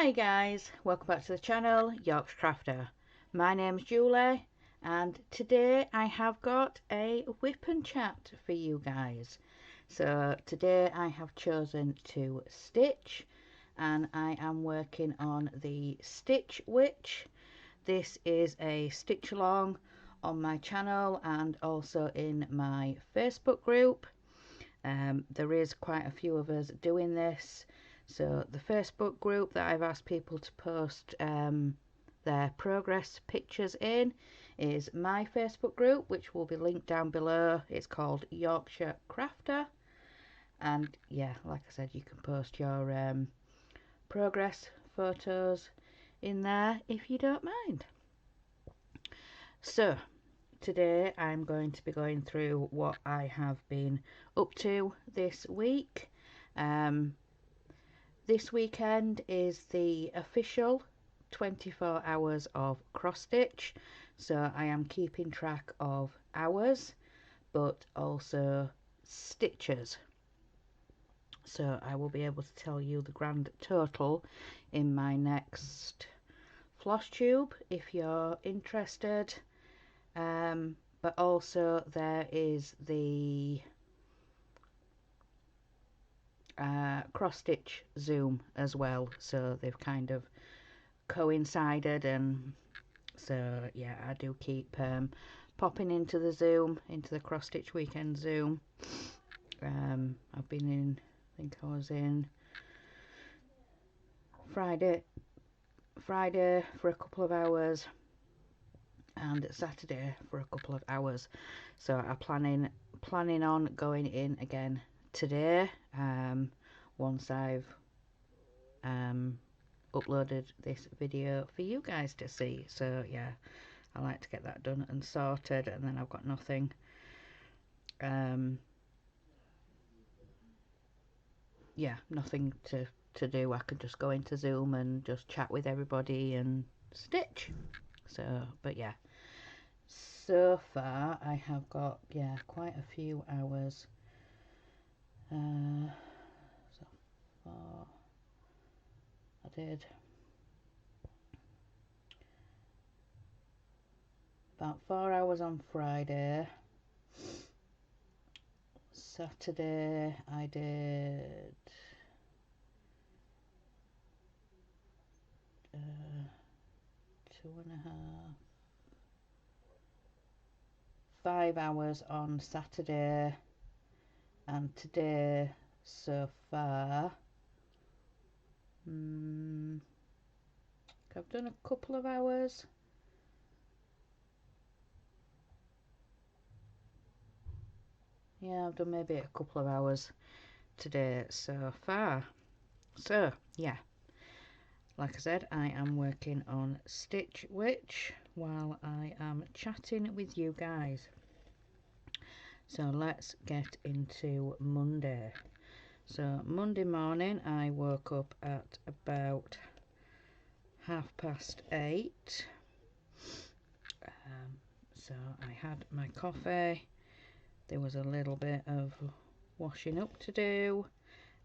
Hi guys, welcome back to the channel, Yorkshire Crafter. My name's Julie and today I have got a whip and chat for you guys. So today I have chosen to stitch and I am working on the Stitch Witch. This is a stitch along on my channel and also in my Facebook group. There is quite a few of us doing this. So the Facebook group that I've asked people to post their progress pictures in is my Facebook group, which will be linked down below. It's called Yorkshire Crafter, and yeah, like I said, you can post your progress photos in there if you don't mind. So today I'm going to be going through what I have been up to this week. This weekend is the official 24 hours of cross stitch, so I am keeping track of hours but also stitches, so I will be able to tell you the grand total in my next floss tube if you're interested. But also there is the cross stitch Zoom as well, so they've kind of coincided, and so yeah, I do keep popping into the Zoom, into the cross stitch weekend Zoom. I've been in, I think I was in Friday for a couple of hours and Saturday for a couple of hours, so I'm planning on going in again today, once I've uploaded this video for you guys to see. So yeah, I like to get that done and sorted, and then I've got nothing nothing to do. I can just go into Zoom and just chat with everybody and stitch. So but yeah, so far I have got quite a few hours so far. I did about 4 hours on Friday. Saturday I did 2.5, 5 hours on Saturday, and today so far I've done a couple of hours. Yeah, I've done maybe a couple of hours today so far. So yeah, like I said, I am working on Stitch Witch while I am chatting with you guys. So let's get into Monday. So Monday morning I woke up at about 8:30. So I had my coffee. There was a little bit of washing up to do,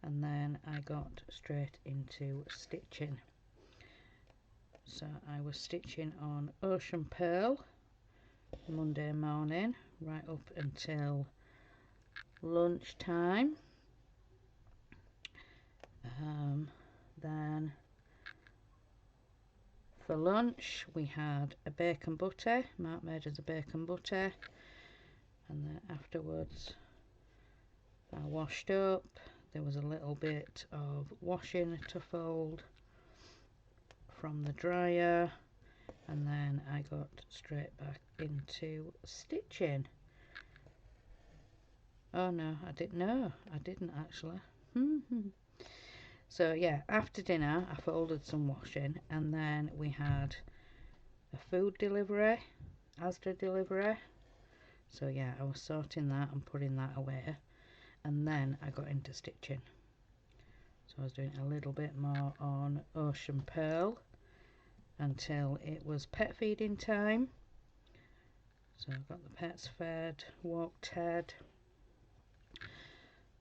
and then I got straight into stitching. So I was stitching on Ocean Pearl Monday morning right up until lunchtime. Then for lunch we had a bacon butter. Mark made us a bacon butter, and then afterwards I washed up. There was a little bit of washing to fold from the dryer, and then I got straight back into stitching. Oh no, I didn't actually. So yeah, after dinner I folded some washing, and then we had a food delivery, Asda delivery. So yeah, I was sorting that and putting that away, and then I got into stitching. So I was doing a little bit more on Ocean Pearl until it was pet feeding time. So I got the pets fed, walked Ted,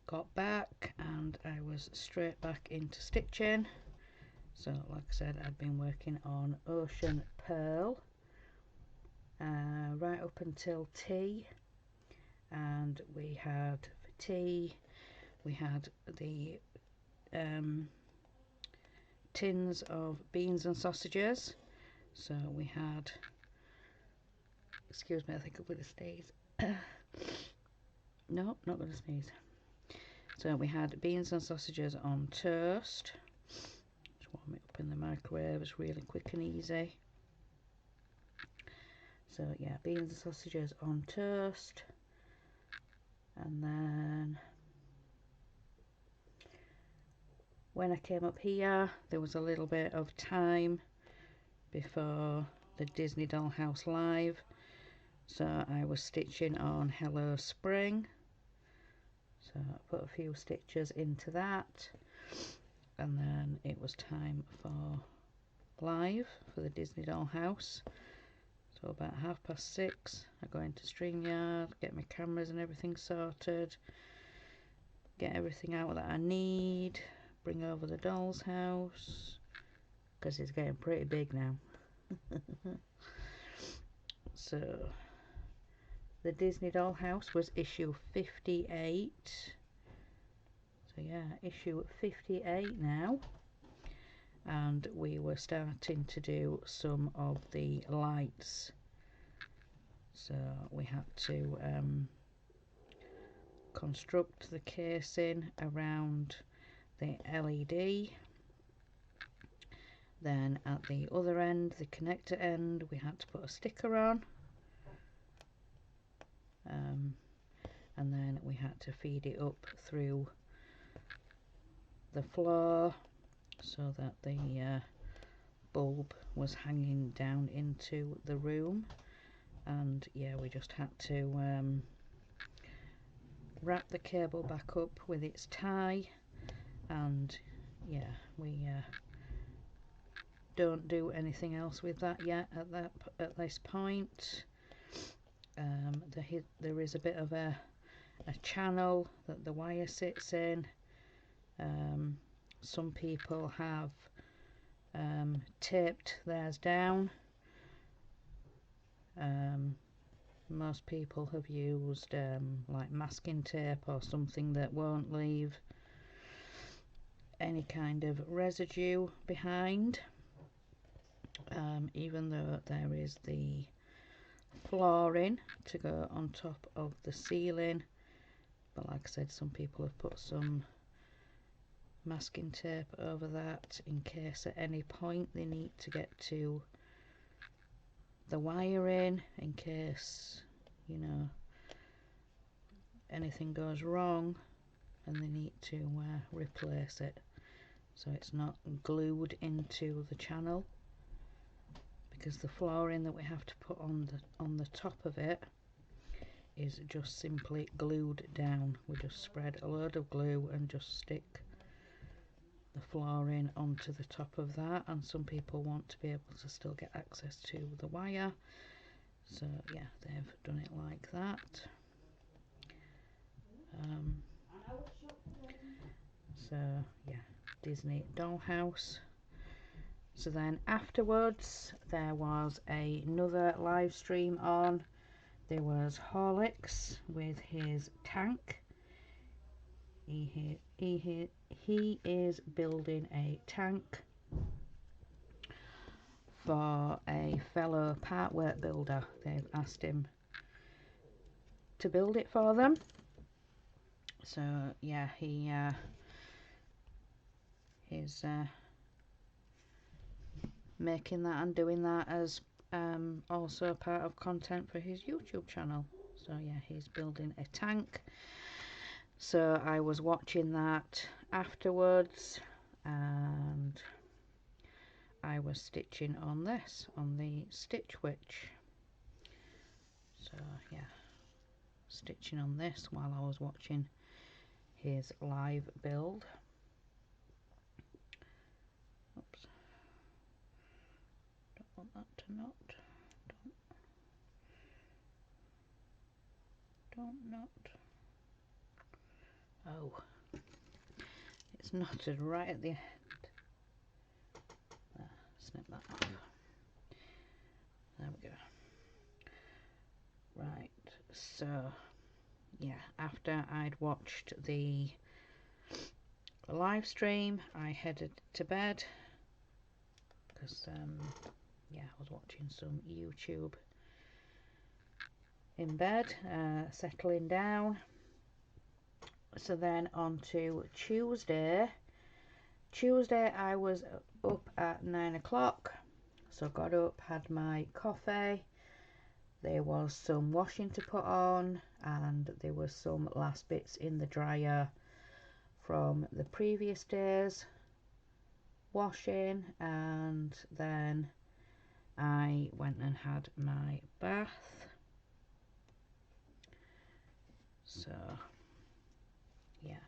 got back, and I was straight back into stitching. So like I said, I'd been working on Ocean Pearl right up until tea, and we had for tea we had the tins of beans and sausages. So we had, excuse me, I think I'm going to sneeze. No, not going to sneeze. So we had beans and sausages on toast. Just warm it up in the microwave, it's really quick and easy. So yeah, beans and sausages on toast. And then when I came up here, there was a little bit of time before the Disney Dollhouse Live. So I was stitching on Hello Spring. So I put a few stitches into that, and then it was time for live for the Disney Dollhouse. So about 6:30 I go into StreamYard, get my cameras and everything sorted, get everything out that I need, bring over the doll's house, because it's getting pretty big now. So the Disney Dollhouse was issue 58. So yeah, issue 58 now. And we were starting to do some of the lights. So we had to construct the casing around the LED. Then at the other end, the connector end, we had to put a sticker on. And then we had to feed it up through the floor so that the bulb was hanging down into the room. And yeah, we just had to wrap the cable back up with its tie, and yeah, we don't do anything else with that yet at this point. There is a bit of a channel that the wire sits in. Some people have taped theirs down. Most people have used like masking tape or something that won't leave any kind of residue behind, even though there is the flooring to go on top of the ceiling. But like I said, some people have put some masking tape over that in case at any point they need to get to the wiring, in case, you know, anything goes wrong and they need to replace it, so it's not glued into the channel, because the flooring that we have to put on the top of it is just simply glued down. We just spread a load of glue and just stick the flooring onto the top of that, and some people want to be able to still get access to the wire, so yeah, they've done it like that. So yeah, Disney Dollhouse. So then afterwards there was another live stream on. There was Horlicks with his tank. He is building a tank for a fellow partwork builder. They've asked him to build it for them. So yeah, he is making that and doing that as also part of content for his YouTube channel. So yeah, he's building a tank. So I was watching that afterwards, and I was stitching on this, on the Stitch Witch. So yeah, stitching on this while I was watching his live build. Oops, don't want that to knot. Don't knot. Oh, it's knotted right at the end. we go. Right, so yeah, after I'd watched the live stream, I headed to bed because yeah, I was watching some YouTube in bed, settling down. So then on to Tuesday. Tuesday I was up at 9 o'clock, so got up, had my coffee. There was some washing to put on, and there was some last bits in the dryer from the previous day's washing, and then I went and had my bath. So yeah,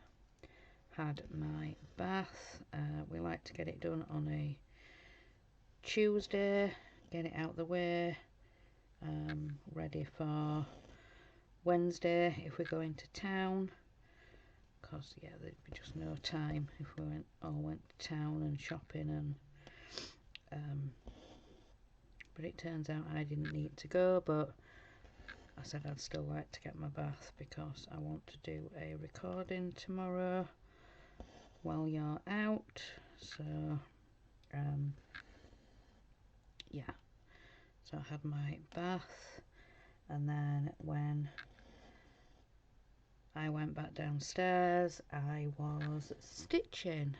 had my bath. We like to get it done on a Tuesday, get it out the way, ready for Wednesday if we go into town, because yeah, there'd be just no time if we all went to town and shopping, and but it turns out I didn't need to go, but I said I'd still like to get my bath because I want to do a recording tomorrow while you're out. So yeah, so I had my bath, and then when I went back downstairs I was stitching.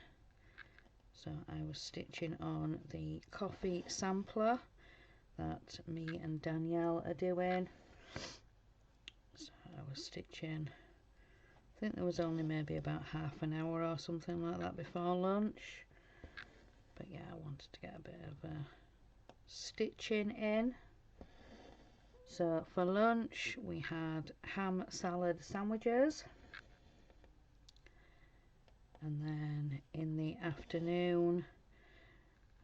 So I was stitching on the coffee sampler that me and Danielle are doing. So I was stitching, I think there was only maybe about half an hour or something like that before lunch, but yeah, I wanted to get a bit of stitching in. So for lunch we had ham salad sandwiches, and then in the afternoon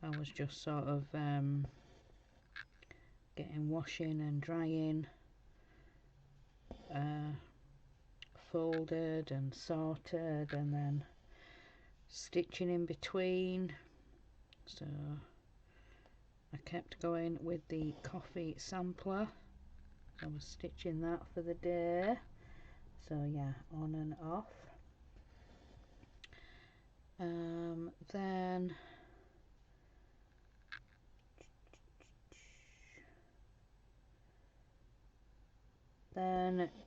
I was just sort of getting washing and drying folded and sorted, and then stitching in between. So I kept going with the coffee sampler. I was stitching that for the day, so yeah, on and off. Then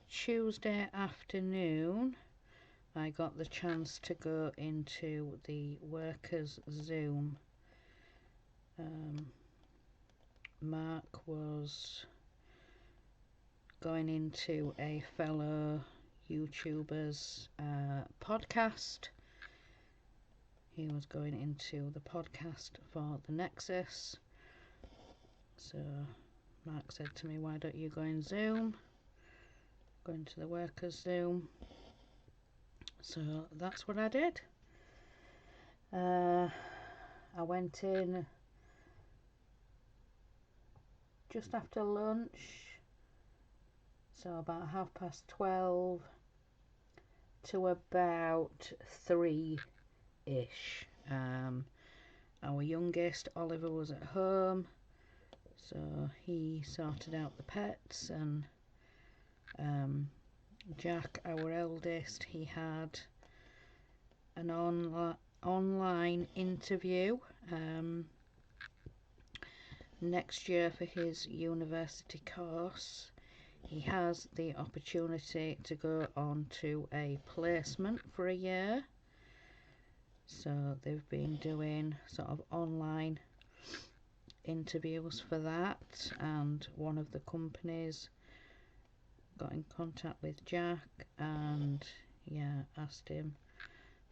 Tuesday afternoon I got the chance to go into the workers' Zoom. Mark was going into a fellow YouTuber's podcast. He was going into the podcast for the Nexus. So Mark said to me, why don't you go in Zoom? Go into the workers' Zoom. So that's what I did. I went in just after lunch, so about 12:30 to about 3-ish. Our youngest, Oliver, was at home, so he sorted out the pets, and Jack, our eldest, he had an online interview next year for his university course. He has the opportunity to go on to a placement for a year, so they've been doing sort of online interviews for that, and one of the companies got in contact with Jack and yeah, asked him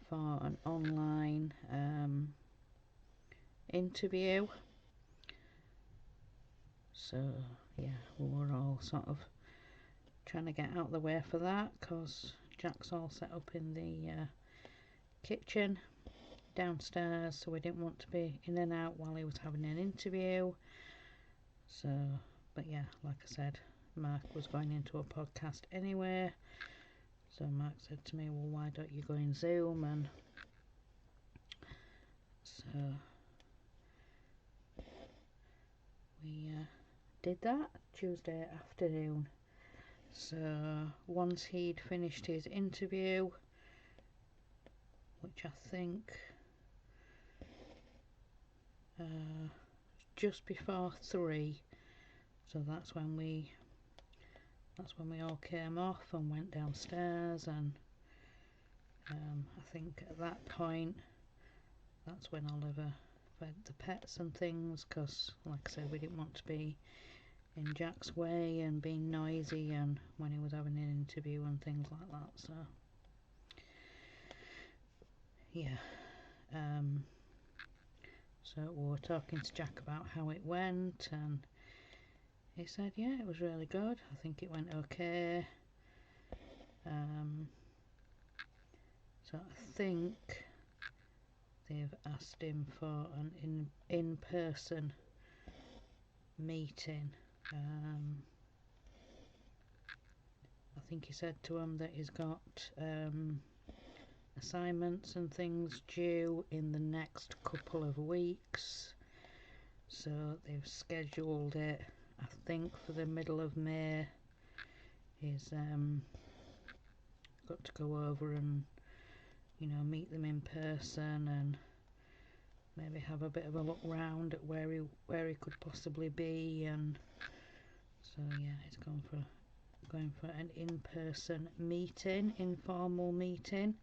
for an online interview. So yeah, we were all sort of trying to get out of the way for that, because Jack's all set up in the kitchen downstairs, so we didn't want to be in and out while he was having an interview. So, but yeah, like I said, Mark was going into a podcast anyway, so Mark said to me, well, why don't you go in Zoom? And so we did that Tuesday afternoon. So once he'd finished his interview, which I think just before 3, so that's when we all came off and went downstairs, and I think at that point that's when Oliver fed the pets and things, because like I said, we didn't want to be in Jack's way and being noisy and when he was having an interview and things like that. So yeah, so we were talking to Jack about how it went, and he said yeah, it was really good. I think it went okay. So I think they've asked him for an in-person meeting. I think he said to him that he's got assignments and things due in the next couple of weeks, so they've scheduled it, I think, for the middle of May. He's got to go over and, you know, meet them in person and maybe have a bit of a look round at where he could possibly be. And so yeah, he's going for an in-person meeting, informal meeting,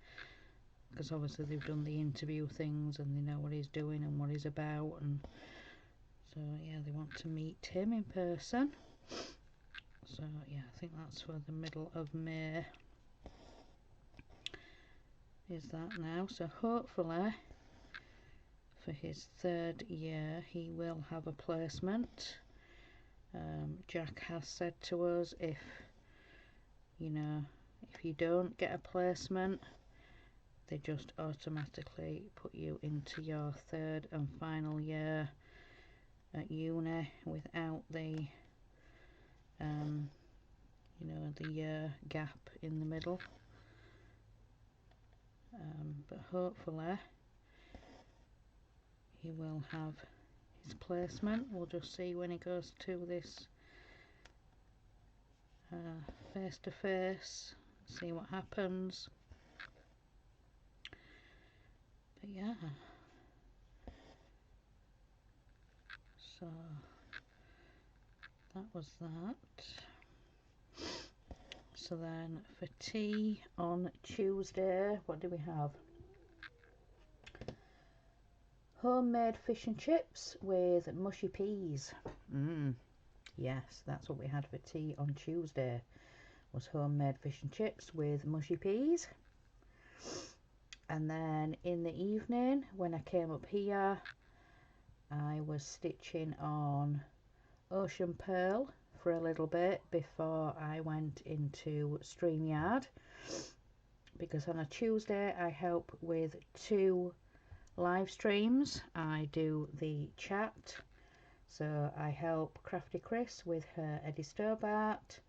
because obviously they've done the interview things and they know what he's doing and what he's about, and so yeah, they want to meet him in person. So yeah, I think that's for the middle of May is that now. So hopefully for his 3rd year he will have a placement. Jack has said to us, if you don't get a placement, they just automatically put you into your 3rd and final year at uni without the the year gap in the middle. But hopefully he will have his placement. We'll just see when he goes to this face to face, see what happens. But yeah, so that was that. So then for tea on Tuesday, what do we have? Homemade fish and chips with mushy peas. Yes, that's what we had for tea on Tuesday, was homemade fish and chips with mushy peas. And then in the evening, when I came up here, I was stitching on Ocean Pearl for a little bit before I went into StreamYard, because on a Tuesday I help with 2 live streams. I do the chat, so I help Crafty Chris with her Eddie Stobart,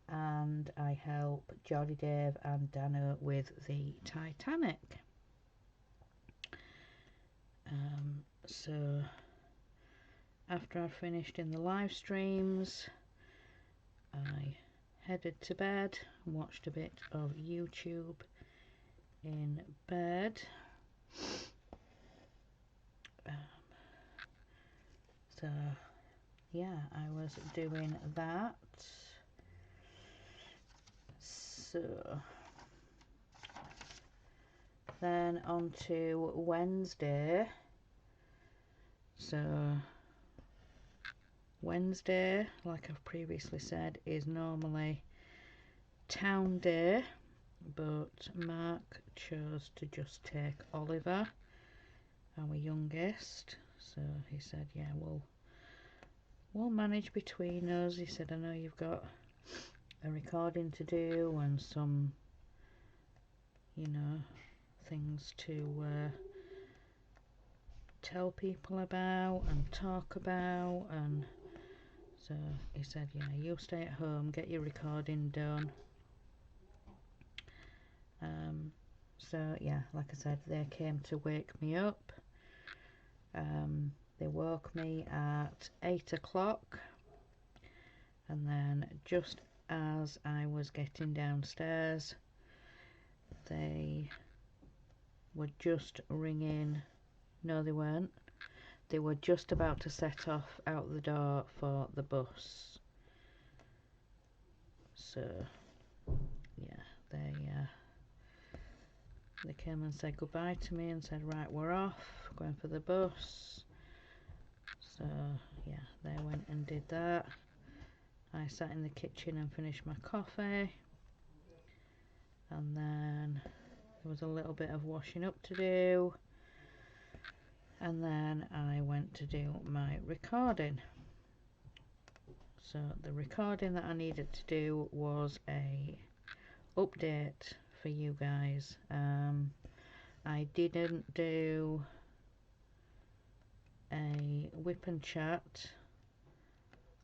and I help Geordie Dave and Dano with the Titanic. So after I finished in the live streams, I headed to bed and watched a bit of YouTube in bed. So yeah, I was doing that. So then on to Wednesday. So Wednesday, like I've previously said, is normally town day, but Mark chose to just take Oliver, our youngest. So he said, yeah, we'll manage between us. He said, I know you've got a recording to do and some, things to tell people about and talk about, and so he said, yeah, you stay at home, get your recording done. So yeah, like I said, they came to wake me up. They woke me at 8 o'clock and then just as I was getting downstairs, they were just ringing. No, they weren't. They were just about to set off out the door for the bus. So yeah, they came and said goodbye to me and said, right, we're off, going for the bus. So yeah, they went and did that. I sat in the kitchen and finished my coffee, and then there was a little bit of washing up to do, and then I went to do my recording. So the recording that I needed to do was a update for you guys. I didn't do a Whip and Chat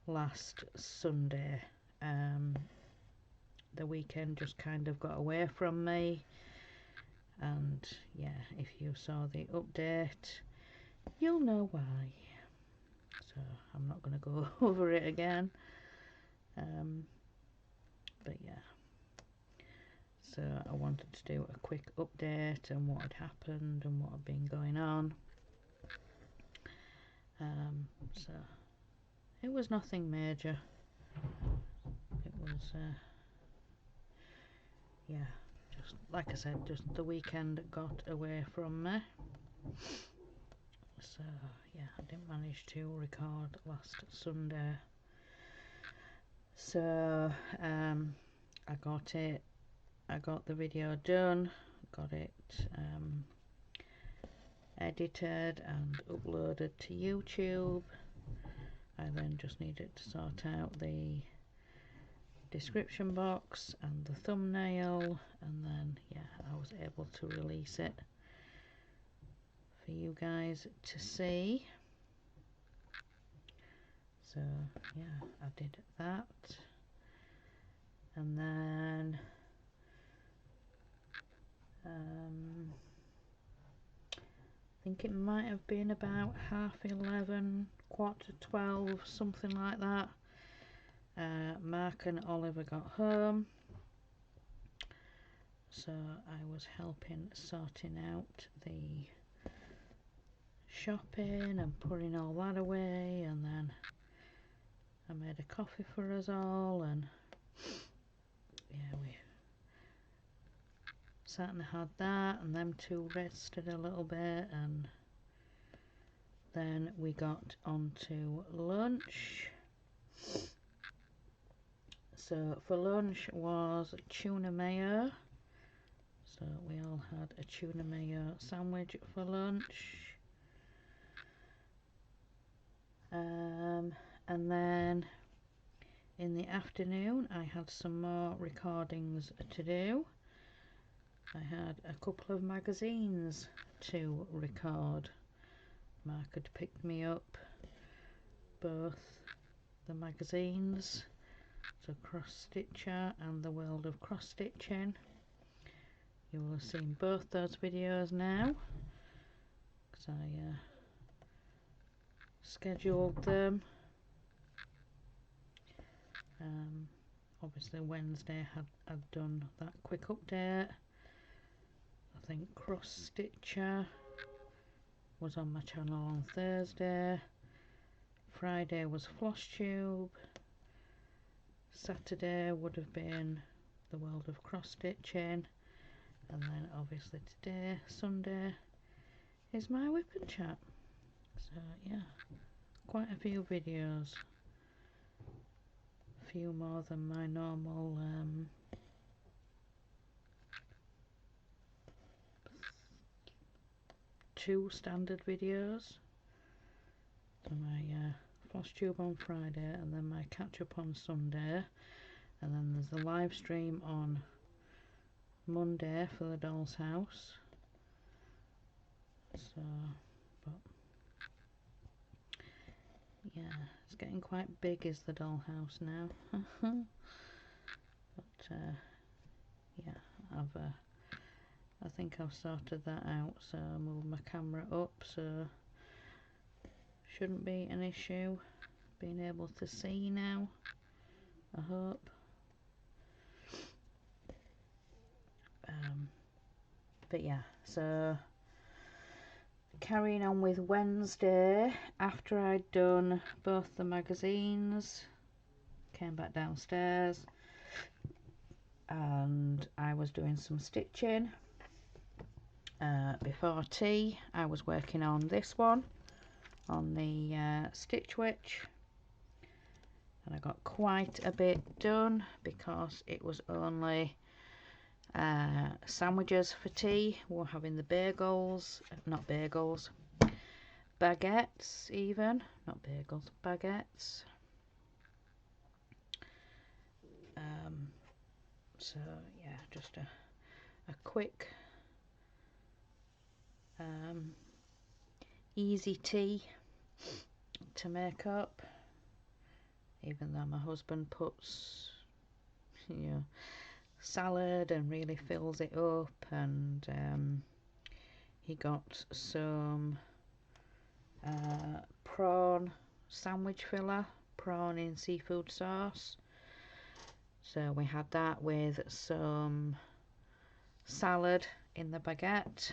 last Sunday. The weekend just kind of got away from me, and yeah, if you saw the update, you'll know why. So I'm not going to go over it again. But yeah, so I wanted to do a quick update and what had happened and what had been going on. So it was nothing major. It was yeah, just like I said, just the weekend got away from me. So yeah, I didn't manage to record last Sunday. So I got the video done, got it edited and uploaded to YouTube. I then just needed to sort out the description box and the thumbnail, and then yeah, I was able to release it for you guys to see. So yeah, I did that, and then I think it might have been about 11:30, 11:45, something like that. Mark and Oliver got home, so I was helping sorting out the shopping and putting all that away, and then I made a coffee for us all, and yeah, we sat and had that, and them two rested a little bit, and then we got on to lunch. So for lunch was tuna mayo, so we all had a tuna mayo sandwich for lunch. And then in the afternoon I had some more recordings to do. I had a couple of magazines to record. Mark had picked me up both the magazines, so Cross Stitcher and the World of Cross Stitching. You will have seen both those videos now, because I scheduled them. Obviously Wednesday had done that quick update. I think Cross Stitcher was on my channel on Thursday. Friday was Floss Tube. Saturday would have been the World of Cross Stitching, and then obviously today, Sunday, is my Whip and Chat. So yeah, quite a few videos, a few more than my normal 2 standard videos. So my Floss Tube on Friday, and then my catch up on Sunday, and then there's the live stream on Monday for the doll's house. So, but yeah, it's getting quite big, is the dollhouse now. But yeah, I think I've sorted that out, so I moved my camera up, so shouldn't be an issue being able to see now. I hope. But yeah, so carrying on with Wednesday, after I'd done both the magazines, came back downstairs and I was doing some stitching. Before tea I was working on this one, on the Stitch Witch, and I got quite a bit done because it was only sandwiches for tea. We're having the bagels, not bagels, baguettes even, not bagels, baguettes. So yeah, just a quick easy tea to make up, even though my husband puts, you know, salad and really fills it up, and he got some prawn sandwich filler, prawn in seafood sauce, so we had that with some salad in the baguette,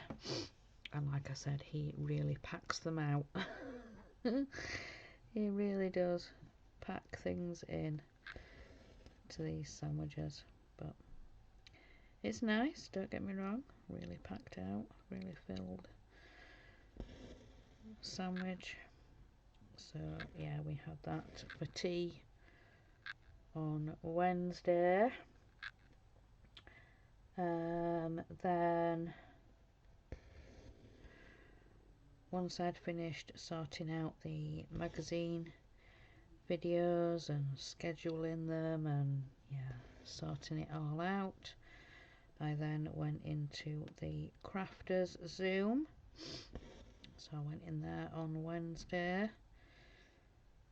and like I said, he really packs them out. He really does pack things in to these sandwiches, but it's nice, don't get me wrong, really packed out, really filled sandwich. So yeah, we had that for tea on Wednesday. Then once I'd finished sorting out the magazine videos and scheduling them and yeah, sorting it all out, I then went into the Crafters Zoom. So I went in there on Wednesday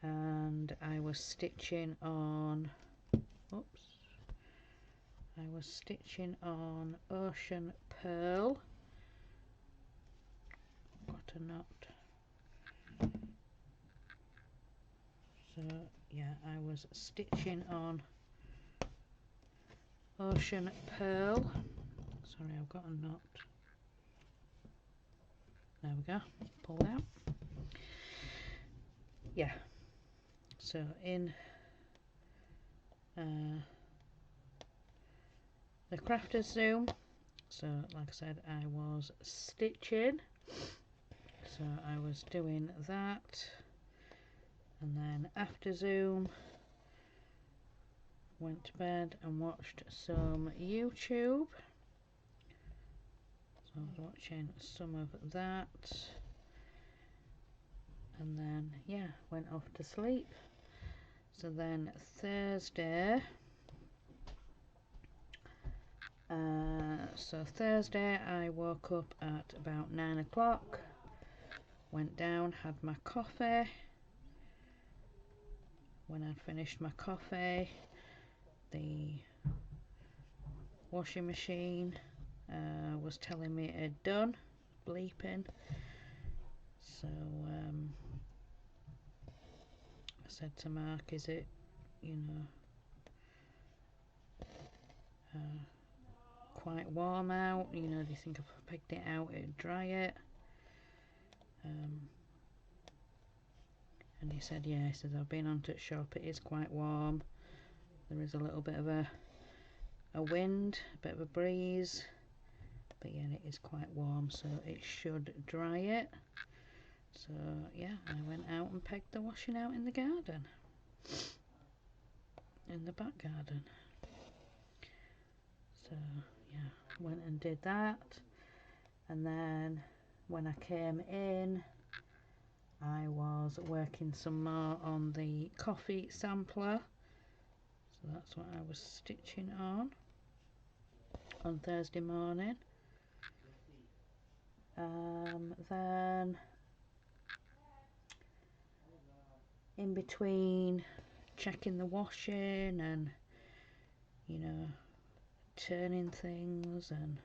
and I was stitching on, oops, I was stitching on Ocean Pearl. Got a knot. So yeah, I was stitching on Ocean Pearl. Sorry, I've got a knot. There we go, pulled out. Yeah, so in the Crafters Zoom, so like I said, I was stitching, so I was doing that, and then after Zoom went to bed and watched some YouTube. So I was watching some of that, and then yeah, went off to sleep. So then Thursday, I woke up at about 9 o'clock, went down, had my coffee. When I'd finished my coffee, the washing machine was telling me it had done, bleeping. So I said to Mark, is it, you know, quite warm out? You know, do you think if I picked it out it'd dry it? And he said, yeah, he says, I've been onto the shop, it is quite warm. There is a little bit of a wind, a bit of a breeze, but yeah, it is quite warm, so it should dry it. So yeah, I went out and pegged the washing out in the garden, in the back garden. So yeah, went and did that, and then when I came in, I was working some more on the coffee sampler. So that's what I was stitching on Thursday morning. Then in between checking the washing and, you know, turning things and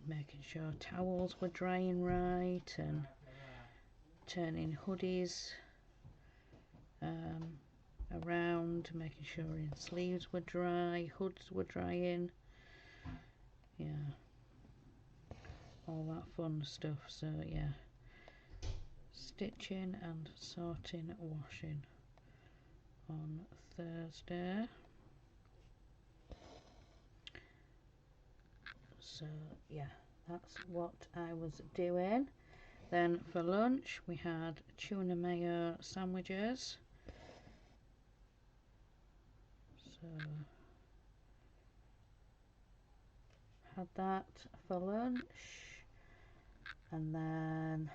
making sure towels were drying right and turning hoodies around and making sure in sleeves were dry, hoods were drying, yeah, all that fun stuff. So yeah, stitching and sorting washing on Thursday. So yeah, that's what I was doing. Then for lunch we had tuna mayo sandwiches. So had that for lunch, and then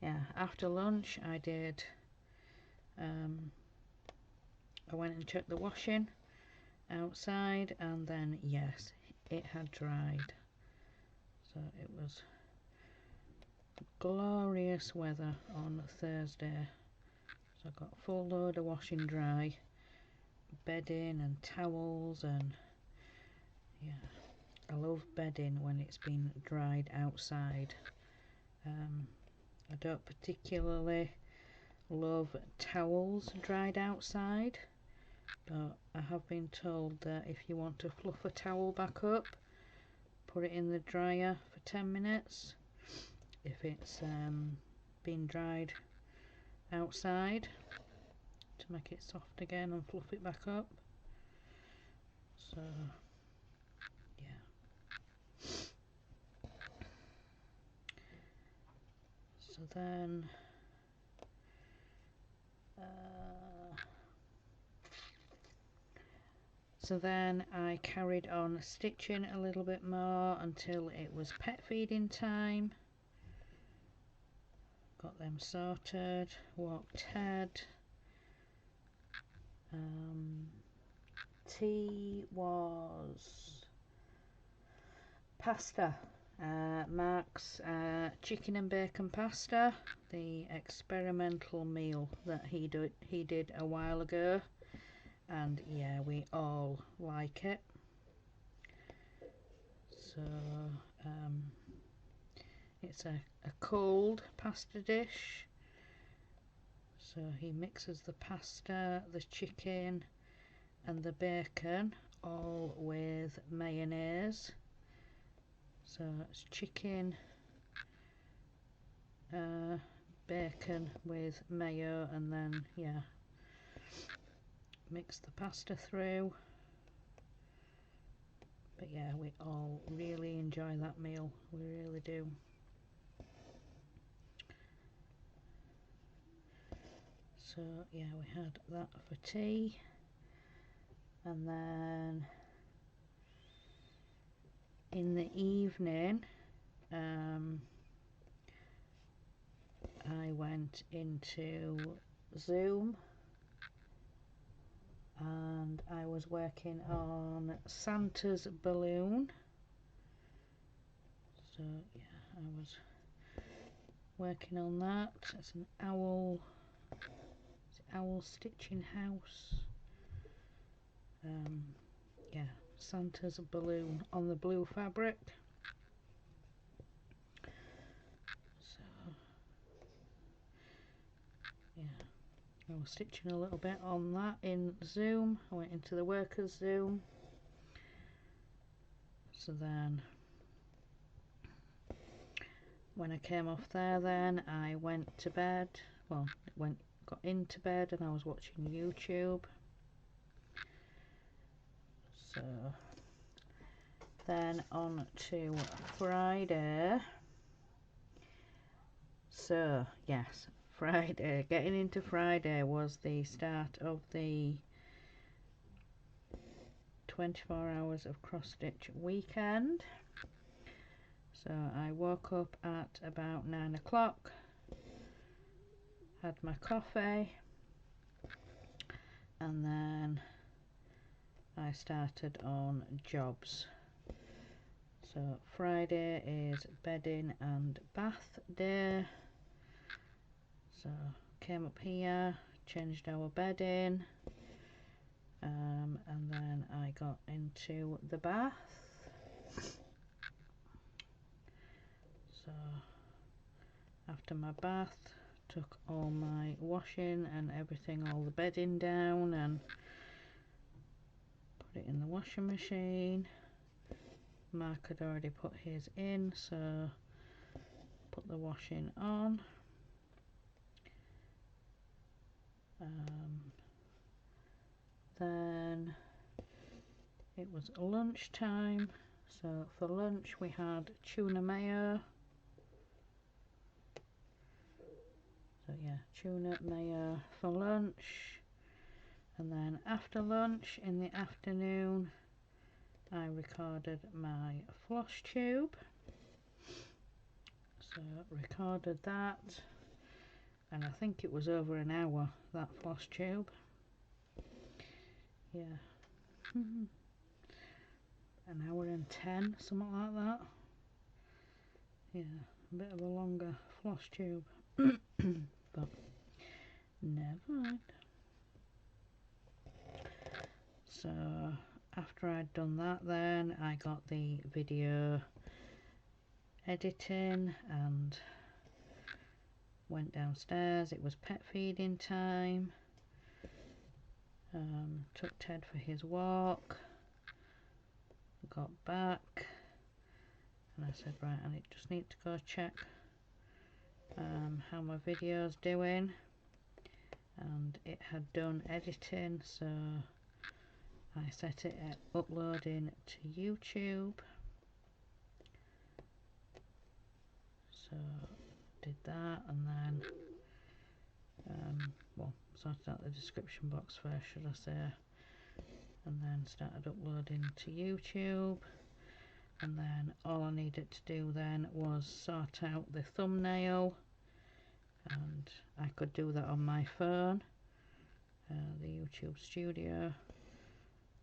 yeah, after lunch I did I went and checked the washing outside, and then yes, it had dried. So it was glorious weather on Thursday. So I got a full load of washing dry, bedding and towels, and yeah, I love bedding when it's been dried outside. I don't particularly love towels dried outside, but I have been told that if you want to fluff a towel back up, put it in the dryer for 10 minutes if it's been dried outside, to make it soft again and fluff it back up. So yeah, so then I carried on stitching a little bit more until it was pet feeding time. Got them sorted, walked Ted. Tea was pasta, Mark's chicken and bacon pasta, the experimental meal that he did a while ago, and yeah, we all like it. So it's a cold pasta dish. So he mixes the pasta, the chicken and the bacon all with mayonnaise. So it's chicken, bacon with mayo, and then yeah, mix the pasta through. But yeah, we all really enjoy that meal, we really do. So yeah, we had that for tea, and then in the evening I went into Zoom and I was working on Santa's balloon. So yeah, I was working on that. It's an owl stitching house. Yeah, Santa's balloon on the blue fabric. So yeah, I was stitching a little bit on that in Zoom. I went into the workers Zoom. So then when I came off there, then I went to bed. Well, got into bed and I was watching YouTube. So then on to Friday. So yes, Friday, getting into Friday was the start of the 24 hours of cross stitch weekend. So I woke up at about 9 o'clock, had my coffee, and then I started on jobs. So Friday is bedding and bath day. So came up here, changed our bedding, and then I got into the bath. So after my bath, took all my washing and everything, all the bedding down, and put it in the washing machine. Mark had already put his in, so put the washing on. Then it was lunchtime, so for lunch we had tuna mayo. So yeah, tuna mayo for lunch. And then after lunch in the afternoon I recorded my floss tube. So recorded that, and I think it was over an hour, that floss tube. Yeah. An hour and 10, something like that. Yeah, a bit of a longer floss tube. But never mind. So after I'd done that, then I got the video editing and went downstairs. It was pet feeding time. Took Ted for his walk, got back, and I said, right, I just need to go check how my video's doing, and it had done editing, so I set it at uploading to YouTube. So did that, and then well, sorted out the description box first, should I say, and then started uploading to YouTube. And then all I needed to do then was sort out the thumbnail, and I could do that on my phone, the YouTube Studio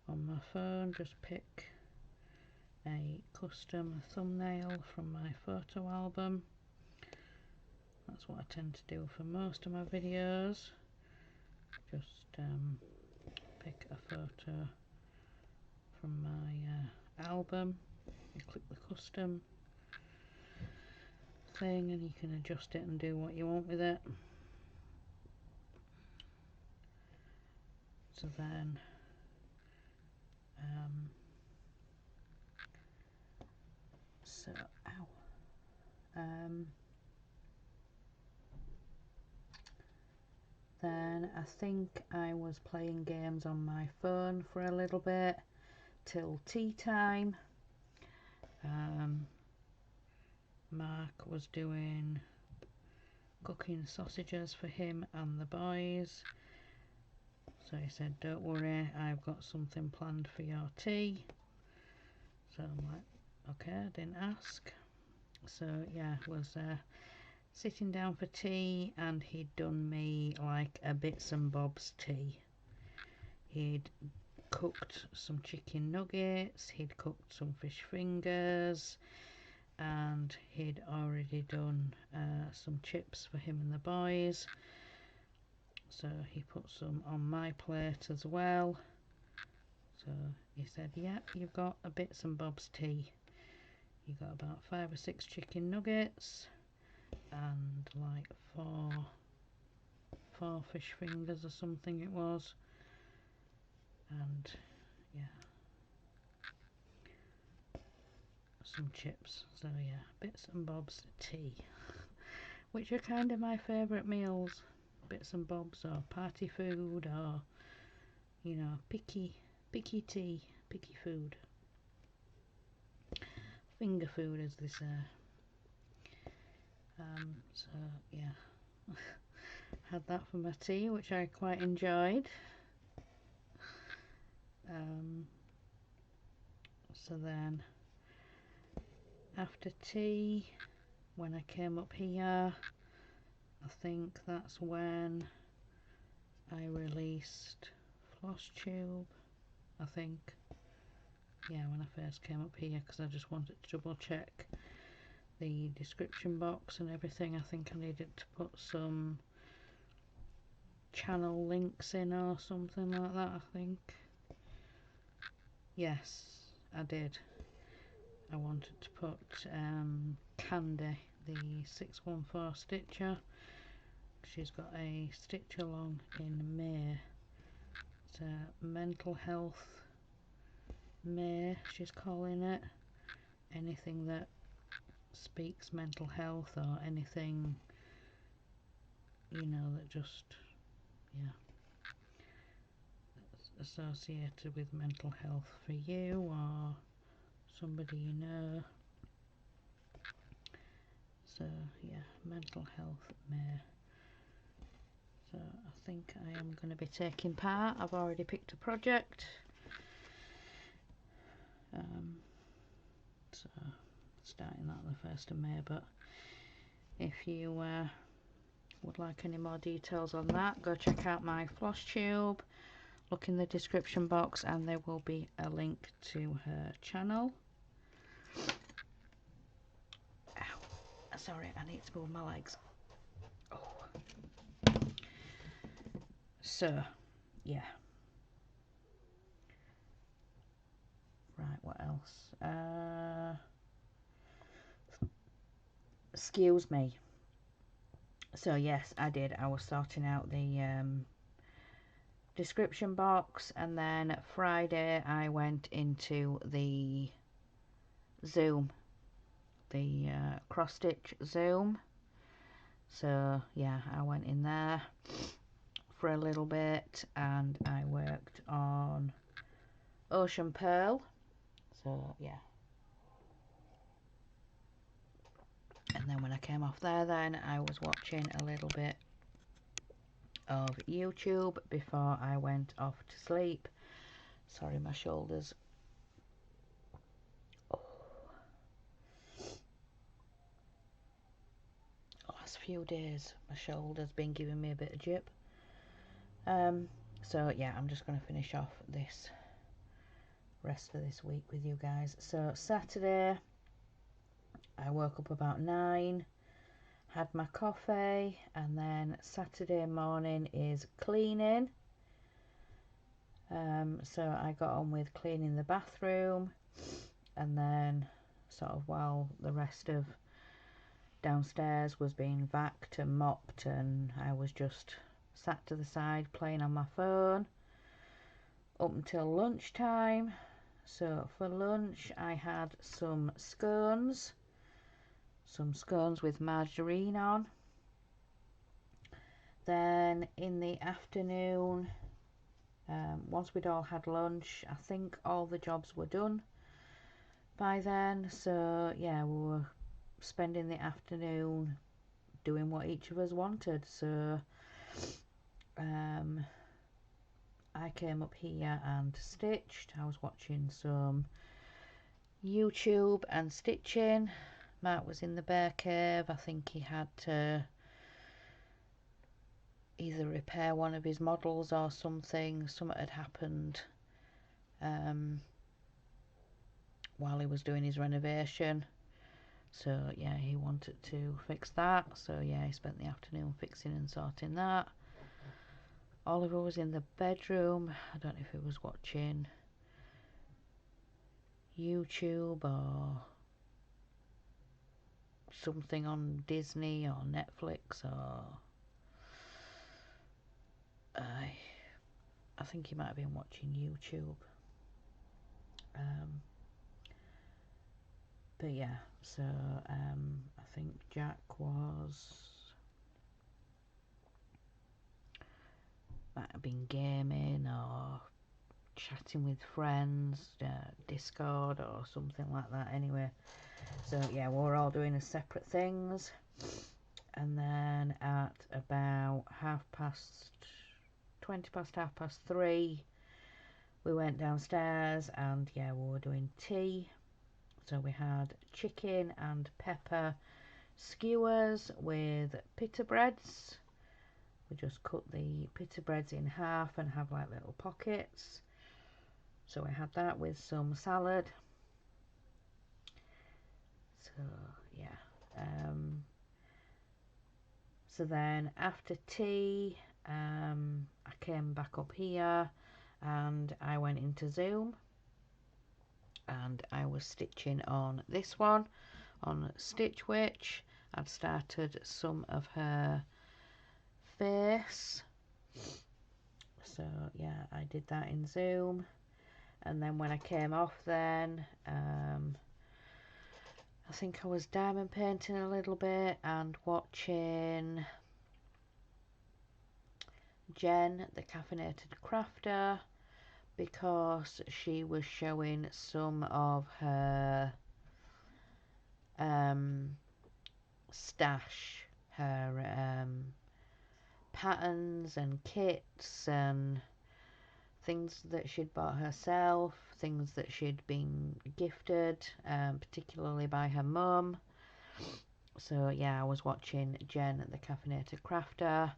on my phone. Just pick a custom thumbnail from my photo album. That's what I tend to do for most of my videos. Just pick a photo from my album. You click the custom thing and you can adjust it and do what you want with it. So then then I think I was playing games on my phone for a little bit till tea time. Mark was doing cooking sausages for him and the boys, so he said, don't worry, I've got something planned for your tea. So I'm like, okay, I didn't ask. So yeah, was sitting down for tea, and he'd done me like a bits and bobs tea. He'd cooked some chicken nuggets, he'd cooked some fish fingers, and he'd already done some chips for him and the boys. So he put some on my plate as well. So he said, yep, you've got a bits and bobs tea. You got about 5 or 6 chicken nuggets and like four fish fingers or something it was, and yeah, some chips. So yeah, bits and bobs tea, which are kind of my favourite meals. Bits and bobs, or party food, or you know, picky tea, picky food, finger food as they say. So yeah, had that for my tea, which I quite enjoyed. So then after tea, when I came up here, I think that's when I released Floss Tube, I think. Yeah, when I first came up here, because I just wanted to double check the description box and everything. I think I needed to put some channel links in or something like that, I think. Yes, I did. I wanted to put Candy, the 614 stitcher. she's got a stitch along in May. It's a mental health May, she's calling it. Anything that speaks mental health, or anything, you know, that just, yeah, associated with mental health for you or somebody you know. So yeah, mental health May. So I think I am going to be taking part. I've already picked a project. So starting that on the 1st of May, but if you would like any more details on that, go check out my floss tube, look in the description box, and there will be a link to her channel. Ow. Sorry, I need to move my legs. Oh. So yeah, right, what else? Excuse me. So yes, I did. I was sorting out the description box, and then Friday I went into the Zoom, the cross stitch Zoom. So yeah, I went in there for a little bit and I worked on Ocean Pearl. So yeah, and then when I came off there, then I was watching a little bit of YouTube before I went off to sleep. Sorry, my shoulders. Oh. The last few days my shoulders been giving me a bit of jip. So yeah, I'm just going to finish off this rest of this week with you guys. So Saturday I woke up about 9, had my coffee, and then Saturday morning is cleaning. So I got on with cleaning the bathroom, and then sort of while the rest of downstairs was being vacked and mopped, and I was just sat to the side playing on my phone up until lunchtime. So for lunch I had some scones with margarine on. Then in the afternoon, once we'd all had lunch, I think all the jobs were done by then. So yeah, we were spending the afternoon doing what each of us wanted. So I came up here and stitched. I was watching some YouTube and stitching. Mark was in the bear cave. I think he had to either repair one of his models or something. Something had happened while he was doing his renovation. So yeah, he wanted to fix that. So yeah, he spent the afternoon fixing and sorting that. Oliver was in the bedroom. I don't know if he was watching YouTube or something on Disney or Netflix, or I think he might have been watching YouTube. But yeah, so I think Jack might have been gaming or chatting with friends, Discord or something like that. Anyway, so yeah, we're all doing separate things. And then at about 20 past 3, we went downstairs and yeah, we were doing tea. So we had chicken and pepper skewers with pita breads. We just cut the pita breads in half and have like little pockets. So we had that with some salad. So yeah, so then after tea, I came back up here and I went into Zoom and I was stitching on this one, on Stitch Witch. I'd started some of her face. So yeah, I did that in Zoom, and then when I came off then, I think I was diamond painting a little bit and watching Jen, the caffeinated crafter, because she was showing some of her stash, her patterns and kits and things that she'd bought herself, things that she'd been gifted, particularly by her mum. So yeah, I was watching Jen, the caffeinated crafter,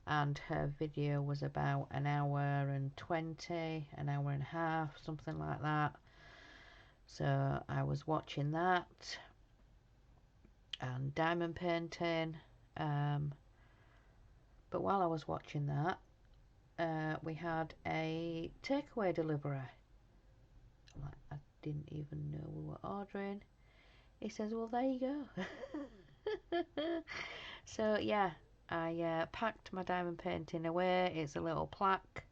and her video was about an hour and 20, an hour and a half, something like that. So I was watching that and diamond painting, but while I was watching that, we had a takeaway delivery. I didn't even know we were ordering. He says, well, there you go. So yeah, I packed my diamond painting away. It's a little plaque,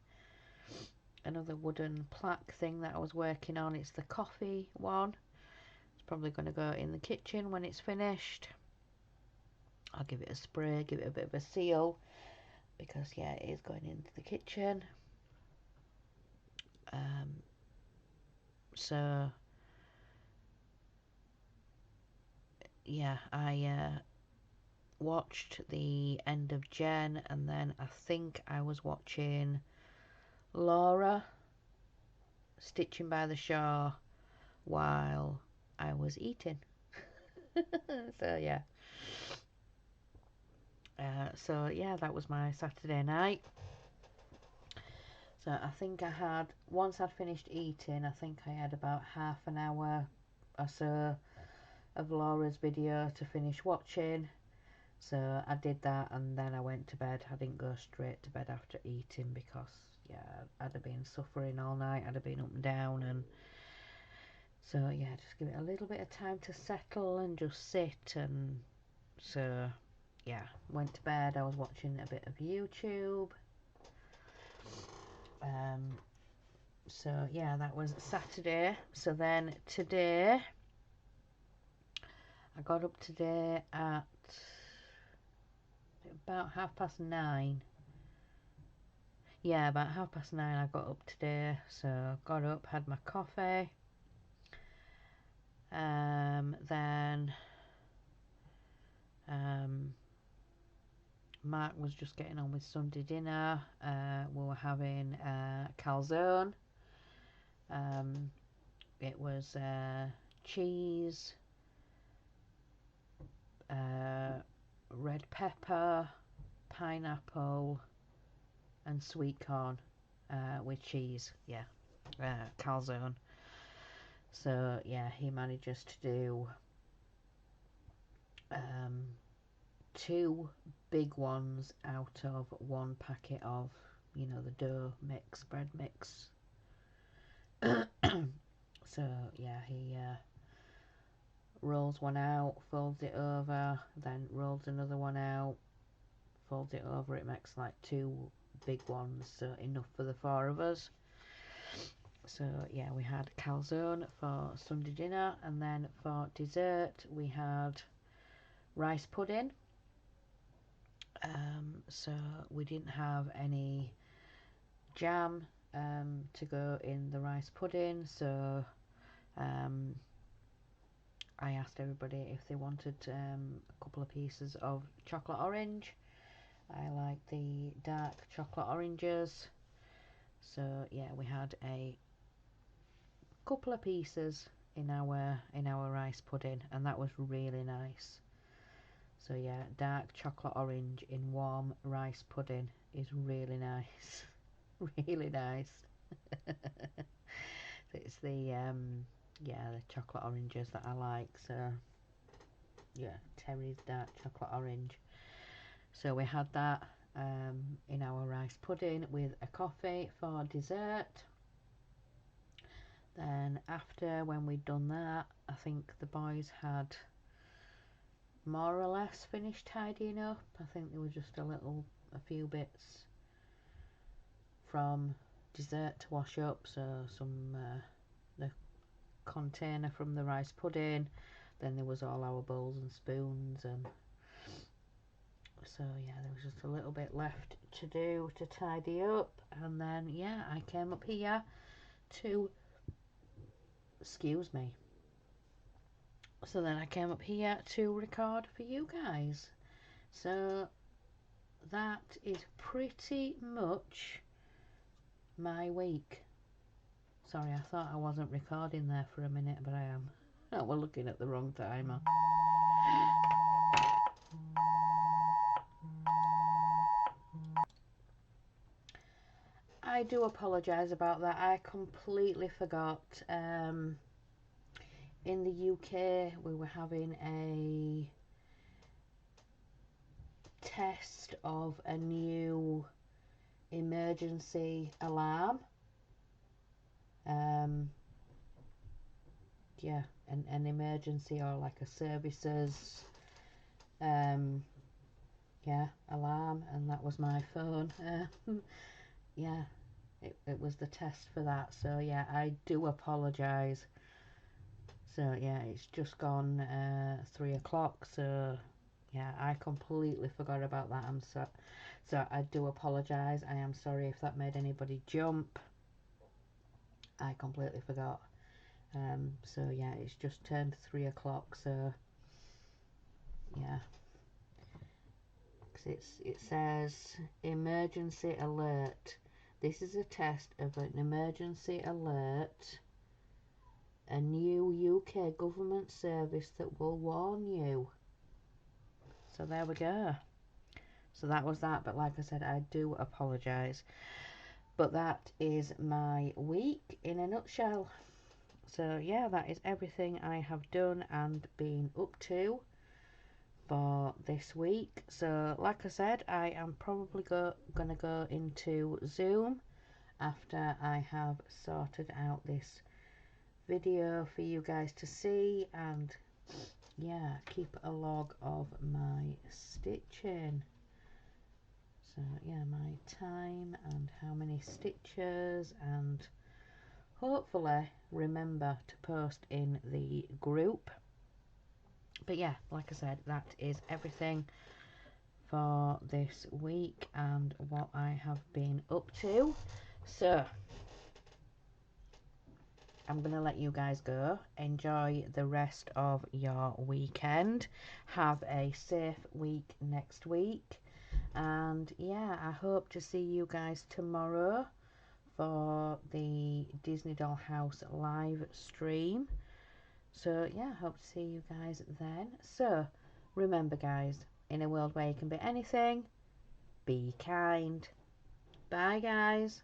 another wooden plaque thing that I was working on. It's the coffee one. It's probably going to go in the kitchen when it's finished. I'll give it a spray, give it a bit of a seal, because yeah, it is going into the kitchen. So yeah, I watched the end of Jen, and then I think I was watching Laura stitching by the shore while I was eating. So yeah, that was my Saturday night. So I think I had, once I'd finished eating, I think I had about half an hour or so of Laura's video to finish watching. So I did that, and then I went to bed. I didn't go straight to bed after eating because yeah, I'd have been suffering all night. I'd have been up and down, and so yeah, just give it a little bit of time to settle and just sit. And so yeah, went to bed. I was watching a bit of YouTube. So yeah, that was Saturday. So then today, I got up today at about 9:30. Yeah, about 9:30 I got up today. So got up, had my coffee. Then Mark was just getting on with Sunday dinner. We were having calzone. It was cheese, red pepper, pineapple, and sweet corn with cheese. Yeah, calzone. So yeah, he manages to do 2 big ones out of 1 packet of, you know, the dough mix, bread mix. So yeah, he rolls one out, folds it over, then rolls another one out, folds it over. It makes like 2 big ones, so enough for the 4 of us. So yeah, we had calzone for Sunday dinner, and then for dessert we had rice pudding. So we didn't have any jam to go in the rice pudding, so I asked everybody if they wanted a couple of pieces of chocolate orange. I like the dark chocolate oranges, so yeah, we had a couple of pieces in our rice pudding, and that was really nice. So yeah, dark chocolate orange in warm rice pudding is really nice. Really nice. It's the the chocolate oranges that I like. So yeah, Terry's dark chocolate orange. So we had that in our rice pudding with a coffee for dessert. Then after, when we'd done that, I think the boys had more or less finished tidying up. I think there was just a little a few bits from dessert to wash up, so some the container from the rice pudding, then there was all our bowls and spoons, and so yeah, there was just a little bit left to do to tidy up, and then yeah, I came up here to, excuse me, so then I came up here to record for you guys. So that is pretty much my week. Sorry, I thought I wasn't recording there for a minute, but I am. Oh, we're looking at the wrong timer. I do apologise about that. I completely forgot. In the UK, we were having a test of a new emergency alarm. Yeah, an emergency or like a services yeah, alarm, and that was my phone. Yeah, it was the test for that, so yeah, I do apologise. So yeah, it's just gone 3 o'clock, so yeah, I completely forgot about that. So I do apologise. I am sorry if that made anybody jump. I completely forgot. So yeah, it's just turned 3 o'clock, so yeah, 'cause it says emergency alert. This is a test of an emergency alert, a new UK government service that will warn you. So there we go. So that was that, but like I said, I do apologise. But that is my week in a nutshell. So yeah, that is everything I have done and been up to for this week. So like I said, I am probably gonna go into Zoom after I have sorted out this video for you guys to see, and yeah, keep a log of my stitching. So yeah, my time and how many stitches, and hopefully remember to post in the group. But yeah, like I said, that is everything for this week and what I have been up to. So I'm going to let you guys go. Enjoy the rest of your weekend. Have a safe week next week. And yeah, I hope to see you guys tomorrow for the Disney Dollhouse live stream. So yeah, hope to see you guys then. So remember guys, in a world where you can be anything, be kind. Bye guys.